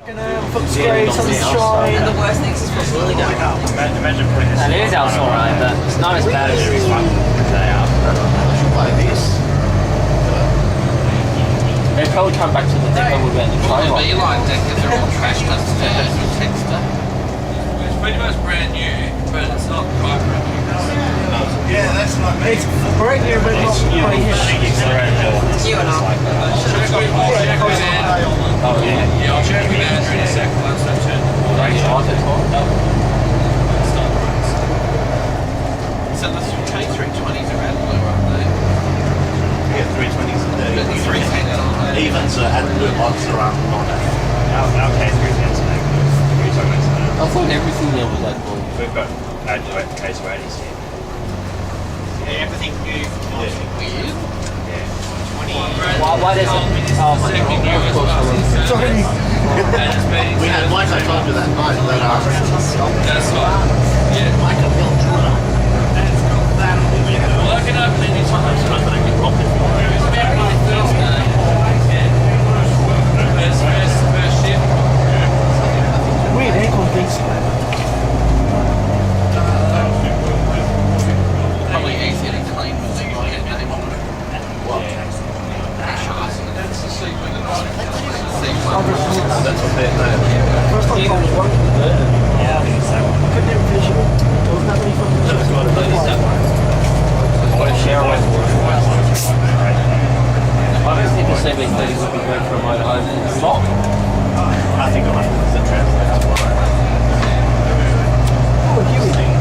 Footscray, sunshine. And the worst thing is it's really going up. Imagine putting this. And it is alright, but it's not as bad as There is one today after. I should buy this. they'd probably come back to the depot with the Well, trailer. the beeline deckers are all trashed upstairs with texture. It's pretty much brand new, but it's not quite brand new. Yeah, that's not me. It's brand new, but not quite You and I. Oh yeah. Yeah, I'll check with Andrew in a sec once I turn the water. So the K320s are out blue, aren't they? Yeah, 320s a day. But the 310s aren't. Evens are and blue ones are on Our K310s are like I thought everything there was like blue. we've got K280s here. Yeah, everything new from last week. Weird. Why does it? Oh my god, of course I was. Sorry. And it's been We had Mike, I told you that night that that's right. Yeah. Mike built Jura. Well, I can open any time. First shift. Weird aircon things. Probably easier to clean with the right name on it. That's the sequence. That's what they're doing. First time I was working with it. Yeah, I think it's that one. I couldn't even finish it. There was that many fucking What a shower. I don't think the CB30 would be great for a motorhome. Not. I think I'll have to put the translator tomorrow. Oh, Huey.